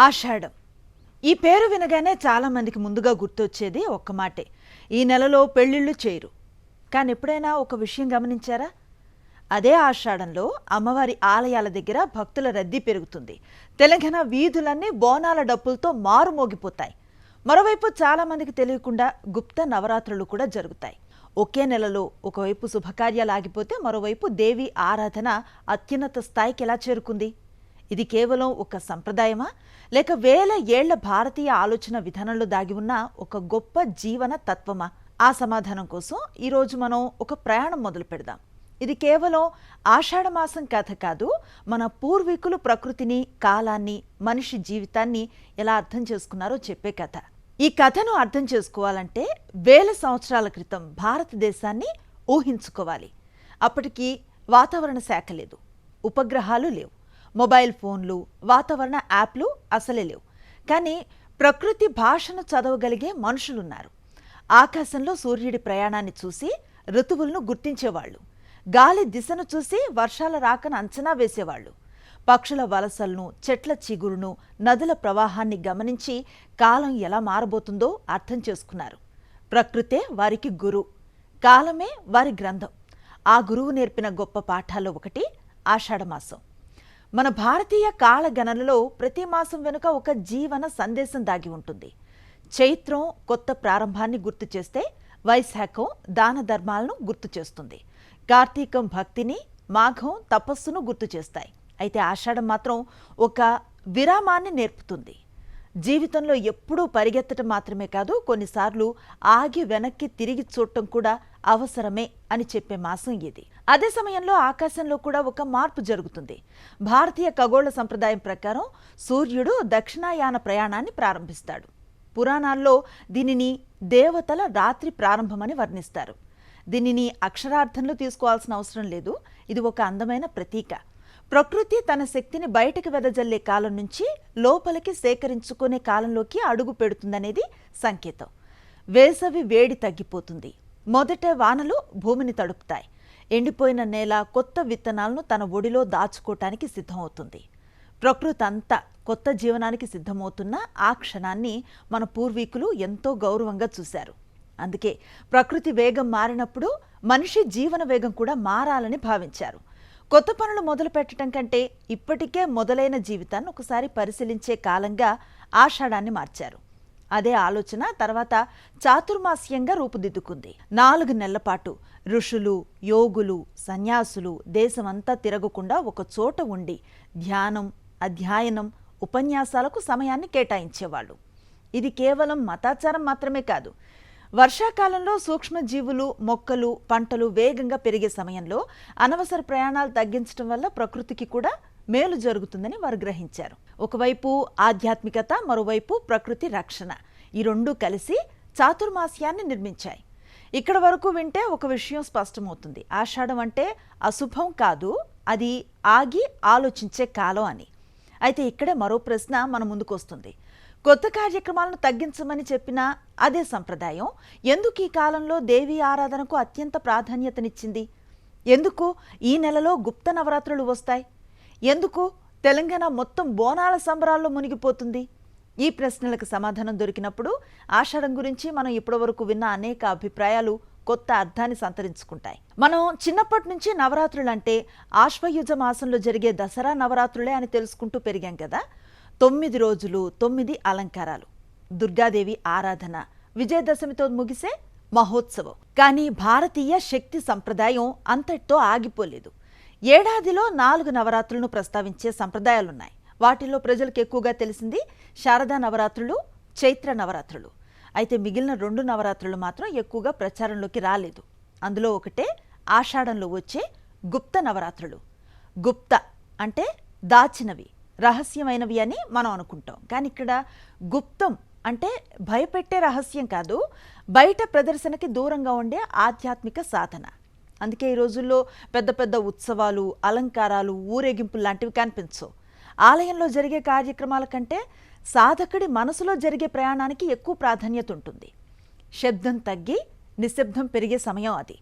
ఆషాఢం ఈ పేరు వినగానే చాలా మందికి ముందుగా గుర్తొచ్చేది ఒక్క మాటే. ఈ నెలలో పెళ్లిళ్ళు చేయరు. కానీ ఎప్పుడైనా ఒక విషయం గమనించారా? అదే ఆషాఢంలో అమ్మవారి ఆలయాల దగ్గర భక్తుల రద్దీ పెరుగుతుంది. తెలంగాణ వీధులన్నీ బోనాల డప్పులతో మారుమోగిపోతాయి. మరోవైపు చాలా మందికి తెలియకుండా గుప్త నవరాత్రులు కూడా జరుగుతాయి. ఒకే నెలలో ఒకవైపు శుభకార్యాలు ఆగిపోతే మరోవైపు దేవి ఆరాధన అత్యున్నత స్థాయికి ఎలా చేరుకుంది? ఇది కేవలం ఒక సంప్రదాయమా, లేక వేల ఏళ్ల భారతీయ ఆలోచన విధానంలో దాగి ఉన్న ఒక గొప్ప జీవన తత్వమా? ఆ సమాధానం కోసం ఈరోజు మనం ఒక ప్రయాణం మొదలు పెడదాం. ఇది కేవలం ఆషాఢమాసం కథ కాదు, మన పూర్వీకులు ప్రకృతిని, కాలాన్ని, మనిషి జీవితాన్ని ఎలా అర్థం చేసుకున్నారో చెప్పే కథ. ఈ కథను అర్థం చేసుకోవాలంటే వేల సంవత్సరాల క్రితం భారతదేశాన్ని ఊహించుకోవాలి. అప్పటికి వాతావరణ శాఖ లేదు, ఉపగ్రహాలు లేవు, మొబైల్ ఫోన్లు, వాతావరణ యాప్లు అసలే లేవు. కానీ ప్రకృతి భాషను చదవగలిగే మనుషులున్నారు. ఆకాశంలో సూర్యుడి ప్రయాణాన్ని చూసి ఋతువులను గుర్తించేవాళ్ళు, గాలి దిశను చూసి వర్షాల రాకను అంచనా వేసేవాళ్ళు, పక్షుల వలసలను, చెట్ల చిగురును, నదుల ప్రవాహాన్ని గమనించి కాలం ఎలా మారబోతుందో అర్థం చేసుకున్నారు. ప్రకృతే వారికి గురువు, కాలమే వారి గ్రంథం. ఆ గురువు నేర్పిన గొప్ప పాఠాల్లో ఒకటి ఆషాఢమాసం. మన భారతీయ కాలగణనలో ప్రతి మాసం వెనుక ఒక జీవన సందేశం దాగి ఉంటుంది. చైత్రం కొత్త ప్రారంభాన్ని గుర్తు చేస్తే వైశాఖం దాన ధర్మాలను గుర్తు చేస్తుంది. కార్తీకం భక్తిని, మాఘం తపస్సును గుర్తు చేస్తాయి. అయితే ఆషాఢం మాత్రం ఒక విరామాన్ని నేర్పుతుంది. జీవితంలో ఎప్పుడూ పరిగెత్తడం మాత్రమే కాదు, కొన్నిసార్లు ఆగి వెనక్కి తిరిగి చూడటం కూడా అవసరమే అని చెప్పే మాసం ఇది. అదే సమయంలో ఆకాశంలో కూడా ఒక మార్పు జరుగుతుంది. భారతీయ ఖగోళ సంప్రదాయం ప్రకారం సూర్యుడు దక్షిణాయాన ప్రయాణాన్ని ప్రారంభిస్తాడు. పురాణాల్లో దీనిని దేవతల రాత్రి ప్రారంభమని వర్ణిస్తారు. దీనిని అక్షరార్థంలో తీసుకోవాల్సిన అవసరం లేదు. ఇది ఒక అందమైన ప్రతీక. ప్రకృతి తన శక్తిని బయటకు వెదజల్లే కాలం నుంచి లోపలికి సేకరించుకునే కాలంలోకి అడుగు పెడుతుందనేది సంకేతం. వేసవి వేడి తగ్గిపోతుంది. మొదట వానలు భూమిని తడుపుతాయి. ఎండిపోయిన నేల కొత్త విత్తనాలను తన ఒడిలో దాచుకోవటానికి సిద్ధమవుతుంది. ప్రకృతి అంతా కొత్త జీవనానికి సిద్ధమవుతున్న ఆ క్షణాన్ని మన పూర్వీకులు ఎంతో గౌరవంగా చూశారు. అందుకే ప్రకృతి వేగం మారినప్పుడు మనిషి జీవన వేగం కూడా మారాలని భావించారు. కొత్త పనులు మొదలు పెట్టడం కంటే ఇప్పటికే మొదలైన జీవితాన్ని ఒకసారి పరిశీలించే కాలంగా ఆషాఢాన్ని మార్చారు. అదే ఆలోచన తర్వాత చాతుర్మాస్యంగా రూపుదిద్దుకుంది. 4 నెలల పాటు ఋషులు, యోగులు, సన్యాసులు దేశమంతా తిరగకుండా ఒక చోట ఉండి ధ్యానం, అధ్యయనం, ఉపన్యాసాలకు సమయాన్ని కేటాయించేవాళ్ళు. ఇది కేవలం మతాచారం మాత్రమే కాదు. వర్షాకాలంలో సూక్ష్మజీవులు, మొక్కలు, పంటలు వేగంగా పెరిగే సమయంలో అనవసర ప్రయాణాలు తగ్గించడం వల్ల ప్రకృతికి కూడా మేలు జరుగుతుందని వారు గ్రహించారు. ఒకవైపు ఆధ్యాత్మికత, మరోవైపు ప్రకృతి రక్షణ, ఈ రెండూ కలిసి చాతుర్మాస్యాన్ని నిర్మించాయి. ఇక్కడ వరకు వింటే ఒక విషయం స్పష్టమవుతుంది. ఆషాఢం అంటే అశుభం కాదు, అది ఆగి ఆలోచించే కాలం అని. అయితే ఇక్కడే మరో ప్రశ్న మన ముందుకు వస్తుంది. కొత్త కార్యక్రమాలను తగ్గించమని చెప్పిన అదే సంప్రదాయం ఎందుకు ఈ కాలంలో దేవీ ఆరాధనకు అత్యంత ప్రాధాన్యతనిచ్చింది? ఎందుకు ఈ నెలలో గుప్త నవరాత్రులు వస్తాయి? ఎందుకు తెలంగాణ మొత్తం బోనాల సంబరాల్లో మునిగిపోతుంది? ఈ ప్రశ్నలకు సమాధానం దొరికినప్పుడు ఆషాఢం గురించి మనం ఇప్పటివరకు విన్న అనేక అభిప్రాయాలు కొత్త అర్థాన్ని సంతరించుకుంటాయి. మనం చిన్నప్పటి నుంచి నవరాత్రులంటే ఆశ్వయుజ మాసంలో జరిగే దసరా నవరాత్రులే అని తెలుసుకుంటూ పెరిగాం కదా. 9 రోజులు 9 అలంకారాలు, దుర్గాదేవి ఆరాధన, విజయదశమితో ముగిసే మహోత్సవం. కానీ భారతీయ శక్తి సంప్రదాయం అంతటితో ఆగిపోలేదు. ఏడాదిలో 4 నవరాత్రులను ప్రస్తావించే సంప్రదాయాలున్నాయి. వాటిల్లో ప్రజలకు ఎక్కువగా తెలిసింది శారదా నవరాత్రులు, చైత్ర నవరాత్రులు. అయితే మిగిలిన 2 నవరాత్రులు మాత్రం ఎక్కువగా ప్రచారంలోకి రాలేదు. అందులో ఒకటే ఆషాఢంలో వచ్చే గుప్త నవరాత్రులు. గుప్త అంటే దాచినవి, రహస్యమైనవి అని మనం అనుకుంటాం. కానీ ఇక్కడ గుప్తం అంటే భయపెట్టే రహస్యం కాదు, బయట ప్రదర్శనకి దూరంగా ఉండే ఆధ్యాత్మిక సాధన. అందుకే ఈ రోజుల్లో పెద్ద పెద్ద ఉత్సవాలు, అలంకారాలు, ఊరేగింపులు లాంటివి కనిపించవు. ఆలయంలో జరిగే కార్యక్రమాల కంటే సాధకుడి మనసులో జరిగే ప్రయాణానికి ఎక్కువ ప్రాధాన్యత ఉంటుంది. శబ్దం తగ్గి నిశ్శబ్దం పెరిగే సమయం అది.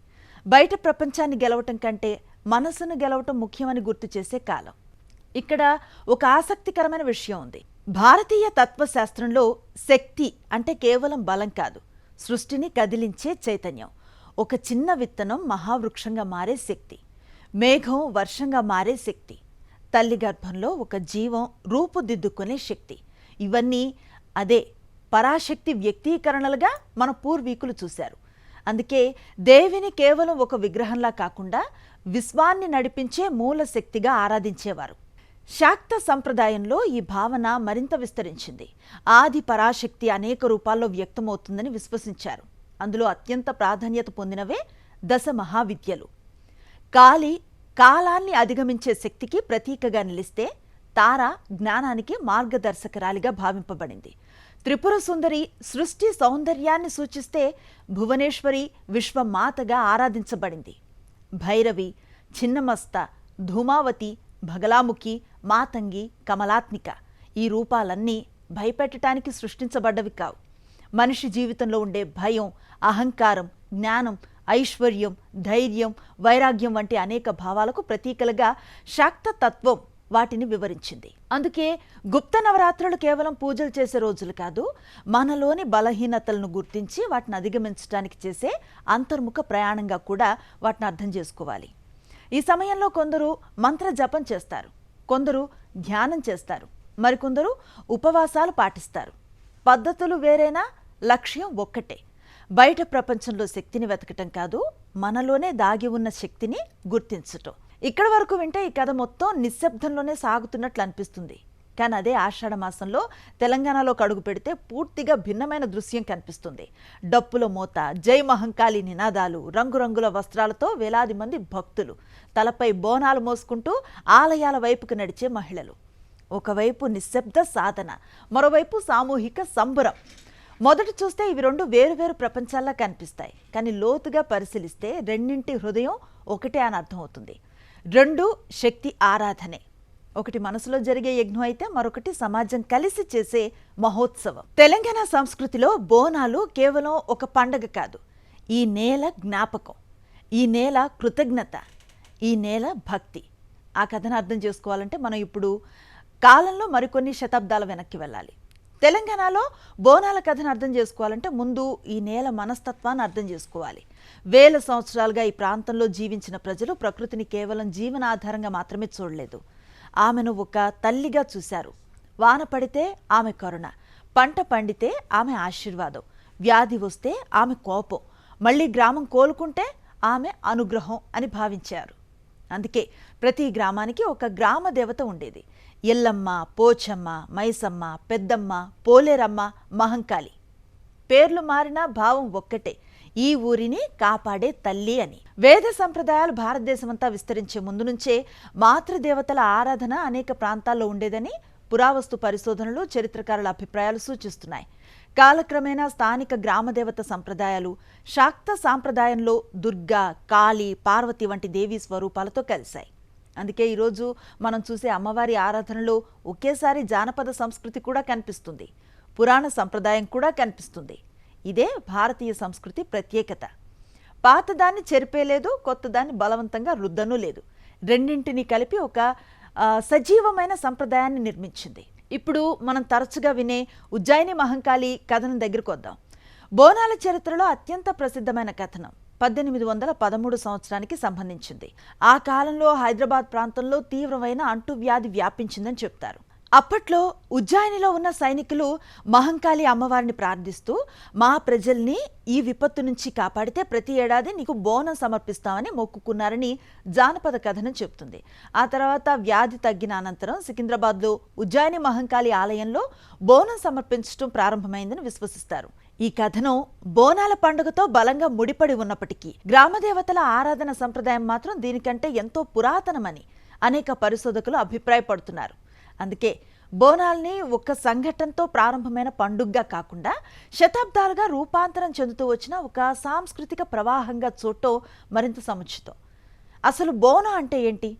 బయట ప్రపంచాన్ని గెలవటం కంటే మనసును గెలవటం ముఖ్యమని గుర్తు చేసే కాలం. ఇక్కడ ఒక ఆసక్తికరమైన విషయం ఉంది. భారతీయ తత్వశాస్త్రంలో శక్తి అంటే కేవలం బలం కాదు, సృష్టిని కదిలించే చైతన్యం. ఒక చిన్న విత్తనం మహావృక్షంగా మారే శక్తి, మేఘం వర్షంగా మారే శక్తి, తల్లి గర్భంలో ఒక జీవం రూపుదిద్దుకునే శక్తి, ఇవన్నీ అదే పరాశక్తి వ్యక్తీకరణలుగా మన పూర్వీకులు చూశారు. అందుకే దేవిని కేవలం ఒక విగ్రహంలా కాకుండా విశ్వాన్ని నడిపించే మూల శక్తిగా ఆరాధించేవారు. శాక్త సంప్రదాయంలో ఈ భావన మరింత విస్తరించింది. ఆది పరాశక్తి అనేక రూపాల్లో వ్యక్తమవుతుందని విశ్వసించారు. అందులో అత్యంత ప్రాధాన్యత పొందినవే దశ మహావిద్యలు. కాలాన్ని అధిగమించే శక్తికి ప్రతీకగా నిలిస్తే తార జ్ఞానానికి మార్గదర్శకరాలిగా భావింపబడింది. త్రిపుర సుందరి సృష్టి సౌందర్యాన్ని సూచిస్తే భువనేశ్వరి విశ్వమాతగా ఆరాధించబడింది. భైరవి, చిన్నమస్త, ధూమావతి, భగలాముఖి, మాతంగి, కమలాత్మిక ఈ రూపాలన్నీ భయపెట్టడానికి సృష్టించబడ్డవి కావు. మనిషి జీవితంలో ఉండే భయం, అహంకారం, జ్ఞానం, ఐశ్వర్యం, ధైర్యం, వైరాగ్యం వంటి అనేక భావాలకు ప్రతీకలుగా శాక్త తత్వం వాటిని వివరించింది. అందుకే గుప్త నవరాత్రులు కేవలం పూజలు చేసే రోజులు కాదు, మనలోని బలహీనతలను గుర్తించి వాటిని అధిగమించడానికి చేసే అంతర్ముఖ ప్రయాణంగా కూడా వాటిని అర్థం చేసుకోవాలి. ఈ సమయంలో కొందరు మంత్ర జపం చేస్తారు, కొందరు ధ్యానం చేస్తారు, మరికొందరు ఉపవాసాలు పాటిస్తారు. పద్ధతులు వేరేనా, లక్ష్యం ఒక్కటే. బయట ప్రపంచంలో శక్తిని వెతకటం కాదు, మనలోనే దాగి ఉన్న శక్తిని గుర్తించటం. ఇక్కడ వరకు వింటే ఈ కథ మొత్తం నిశ్శబ్దంలోనే సాగుతున్నట్లు అనిపిస్తుంది. కానీ అదే ఆషాఢ మాసంలో తెలంగాణలో కడుగు పెడితే పూర్తిగా భిన్నమైన దృశ్యం కనిపిస్తుంది. డప్పుల మోత, జై మహంకాళి నినాదాలు, రంగురంగుల వస్త్రాలతో వేలాది మంది భక్తులు, తలపై బోనాలు మోసుకుంటూ ఆలయాల వైపుకు నడిచే మహిళలు. ఒకవైపు నిశ్శబ్ద సాధన, మరోవైపు సామూహిక సంబరం. మొదట చూస్తే ఇవి రెండు వేరువేరు ప్రపంచాల్లా కనిపిస్తాయి. కానీ లోతుగా పరిశీలిస్తే రెండింటి హృదయం ఒకటే అని అర్థమవుతుంది. రెండు శక్తి ఆరాధనే. ఒకటి మనసులో జరిగే యజ్ఞం అయితే మరొకటి సమాజం కలిసి చేసే మహోత్సవం. తెలంగాణ సంస్కృతిలో బోనాలు కేవలం ఒక పండగ కాదు, ఈ నేల జ్ఞాపకం, ఈ నేల కృతజ్ఞత, ఈ నేల భక్తి. ఆ కథను అర్థం చేసుకోవాలంటే మనం ఇప్పుడు కాలంలో మరికొన్ని శతాబ్దాల వెనక్కి వెళ్ళాలి. తెలంగాణలో బోనాల కథను అర్థం చేసుకోవాలంటే ముందు ఈ నేల మనస్తత్వాన్ని అర్థం చేసుకోవాలి. వేల సంవత్సరాలుగా ఈ ప్రాంతంలో జీవించిన ప్రజలు ప్రకృతిని కేవలం జీవనాధారంగా మాత్రమే చూడలేదు, ఆమెను ఒక తల్లిగా చూశారు. వాన పడితే ఆమె కరుణ, పంట పండితే ఆమె ఆశీర్వాదం, వ్యాధి వస్తే ఆమె కోపం, మళ్ళీ గ్రామం కోలుకుంటే ఆమె అనుగ్రహం అని భావించారు. అందుకే ప్రతి గ్రామానికి ఒక గ్రామ దేవత ఉండేది. ఎల్లమ్మ, పోచమ్మ, మైసమ్మ, పెద్దమ్మ, పోలేరమ్మ, మహంకాళి. పేర్లు మారినా భావం ఒక్కటే, ఈ ఊరిని కాపాడే తల్లి అని. వేద సంప్రదాయాలు భారతదేశమంతా విస్తరించే ముందు నుంచే మాతృదేవతల ఆరాధన అనేక ప్రాంతాల్లో ఉండేదని పురావస్తు పరిశోధనలు, చరిత్రకారుల అభిప్రాయాలు సూచిస్తున్నాయి. కాలక్రమేణా స్థానిక గ్రామదేవత సంప్రదాయాలు శాక్త సాంప్రదాయంలో దుర్గా, కాళీ, పార్వతి వంటి దేవీ స్వరూపాలతో కలిశాయి. అందుకే ఈరోజు మనం చూసే అమ్మవారి ఆరాధనలో ఒకేసారి జానపద సంస్కృతి కూడా కనిపిస్తుంది, పురాణ సంప్రదాయం కూడా కనిపిస్తుంది. ఇదే భారతీయ సంస్కృతి ప్రత్యేకత. పాతదాన్ని చెరిపేలేదు, కొత్తదాన్ని బలవంతంగా రుద్దనూ లేదు. రెండింటినీ కలిపి ఒక సజీవమైన సంప్రదాయాన్ని నిర్మించింది. ఇప్పుడు మనం తరచుగా వినే ఉజ్జయిని మహంకాళి కథనం దగ్గరకు వద్దాం. బోనాల చరిత్రలో అత్యంత ప్రసిద్ధమైన కథనం 1813 సంవత్సరానికి సంబంధించింది. ఆ కాలంలో హైదరాబాద్ ప్రాంతంలో తీవ్రమైన అంటువ్యాధి వ్యాపించిందని చెప్తారు. అప్పట్లో ఉజ్జయినిలో ఉన్న సైనికులు మహంకాళి అమ్మవారిని ప్రార్థిస్తూ, మా ప్రజల్ని ఈ విపత్తు నుంచి కాపాడితే ప్రతి ఏడాది నీకు బోనం సమర్పిస్తామని మొక్కుకున్నారని జానపద కథనం చెబుతుంది. ఆ తర్వాత వ్యాధి తగ్గిన అనంతరం సికింద్రాబాద్లో ఉజ్జయిని మహంకాళి ఆలయంలో బోనం సమర్పించడం ప్రారంభమైందని విశ్వసిస్తారు. ఈ కథనం బోనాల పండుగతో బలంగా ముడిపడి ఉన్నప్పటికీ గ్రామదేవతల ఆరాధన సంప్రదాయం మాత్రం దీనికంటే ఎంతో పురాతనమని అనేక పరిశోధకులు అభిప్రాయపడుతున్నారు. అందుకే బోనాల్ని ఒక సంఘటనతో ప్రారంభమైన పండుగగా కాకుండా శతాబ్దాలుగా రూపాంతరం చెందుతూ వచ్చిన ఒక సాంస్కృతిక ప్రవాహంగా చూడటం మరింత సముచితం. అసలు బోనం అంటే ఏంటి?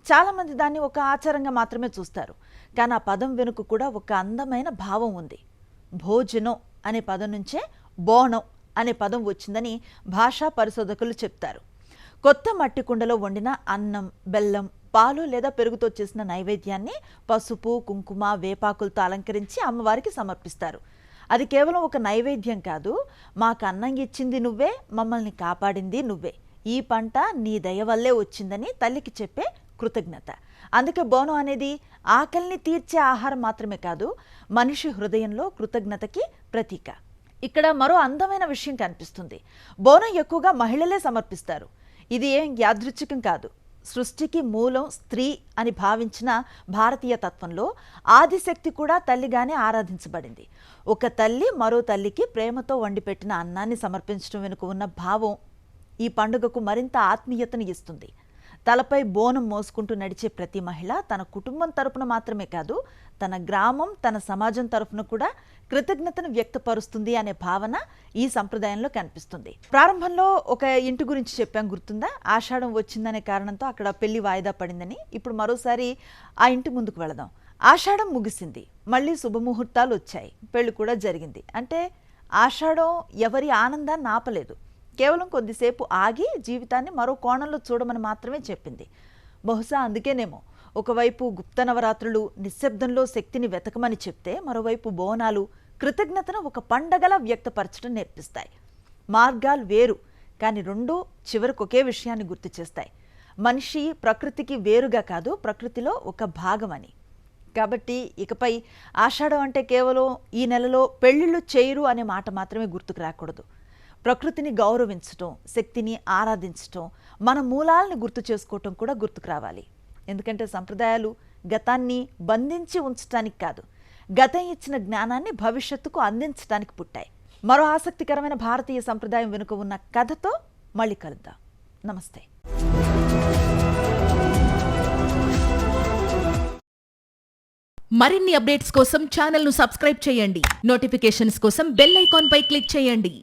చాలామంది దాన్ని ఒక ఆచారంగా మాత్రమే చూస్తారు. కానీ ఆ పదం వెనుక కూడా ఒక అందమైన భావం ఉంది. భోజనం అనే పదం నుంచే బోనం అనే పదం వచ్చిందని భాషా పరిశోధకులు చెప్తారు. కొత్త మట్టి కుండలో వండిన అన్నం, బెల్లం, పాలు లేదా పెరుగుతో చేసిన నైవేద్యాన్ని పసుపు కుంకుమ వేపాకులతో అలంకరించి అమ్మవారికి సమర్పిస్తారు. అది కేవలం ఒక నైవేద్యం కాదు, మాకు అన్నం ఇచ్చింది నువ్వే, మమ్మల్ని కాపాడింది నువ్వే, ఈ పంట నీ దయ వల్లే వచ్చిందని తల్లికి చెప్పే కృతజ్ఞత. అందుకే బోనం అనేది ఆకలిని తీర్చే ఆహారం మాత్రమే కాదు, మనిషి హృదయంలో కృతజ్ఞతకి ప్రతీక. ఇక్కడ మరో అందమైన విషయం కనిపిస్తుంది. బోనం ఎక్కువగా మహిళలే సమర్పిస్తారు. ఇది ఏం యాదృచ్ఛికం కాదు. సృష్టికి మూలం స్త్రీ అని భావించిన భారతీయ తత్వంలో ఆదిశక్తి కూడా తల్లిగానే ఆరాధించబడింది. ఒక తల్లి మరో తల్లికి ప్రేమతో వండిపెట్టిన అన్నాన్ని సమర్పించడం వెనుక ఉన్న భావం ఈ పండుగకు మరింత ఆత్మీయతను ఇస్తుంది. తలపై బోనం మోసుకుంటూ నడిచే ప్రతి మహిళ తన కుటుంబం తరపున మాత్రమే కాదు, తన గ్రామం తన సమాజం తరపున కూడా కృతజ్ఞతను వ్యక్తపరుస్తుంది అనే భావన ఈ సంప్రదాయంలో కనిపిస్తుంది. ప్రారంభంలో ఒక ఇంటి గురించి చెప్పాం, గుర్తుందా? ఆషాఢం వచ్చిందనే కారణంతో అక్కడ పెళ్లి వాయిదా పడిందని. ఇప్పుడు మరోసారి ఆ ఇంటి ముందుకు వెళదాం. ఆషాఢం ముగిసింది, మళ్ళీ శుభముహూర్తాలు వచ్చాయి, పెళ్లి కూడా జరిగింది. అంటే ఆషాఢం ఎవరి ఆనందాన్ని ఆపలేదు, కేవలం కొద్దిసేపు ఆగి జీవితాన్ని మరో కోణంలో చూడమని మాత్రమే చెప్పింది. బహుశా అందుకేనేమో ఒకవైపు గుప్త నవరాత్రులు నిశ్శబ్దంలో శక్తిని వెతకమని చెప్తే, మరోవైపు బోనాలు కృతజ్ఞతను ఒక పండగలా వ్యక్తపరచడం నేర్పిస్తాయి. మార్గాలు వేరు, కానీ రెండూ చివరికి ఒకే విషయాన్ని గుర్తు చేస్తాయి: మనిషి ప్రకృతికి వేరుగా కాదు, ప్రకృతిలో ఒక భాగమని. కాబట్టి ఇకపై ఆషాఢం అంటే కేవలం ఈ నెలలో పెళ్లిళ్ళు చేయరు అనే మాట మాత్రమే గుర్తుకు రాకూడదు. ప్రకృతిని గౌరవించటం, శక్తిని ఆరాధించటం, మన మూలాలను గుర్తు చేసుకోవటం కూడా గుర్తుకు రావాలి. ఎందుకంటే సంప్రదాయాలు గతాన్ని బంధించి ఉంచటానికి కాదు, గతం ఇచ్చిన జ్ఞానాన్ని భవిష్యత్తుకు అందించడానికి పుట్టాయి. మరో ఆసక్తికరమైన భారతీయ సంప్రదాయం వెనుక ఉన్న కథతో మళ్ళీ కలుద్దాం. నమస్తే. మరిన్ని అప్డేట్స్ కోసం ఛానల్ను సబ్స్క్రైబ్ చేయండి. నోటిఫికేషన్స్ కోసం బెల్ ఐకాన్ పై క్లిక్ చేయండి.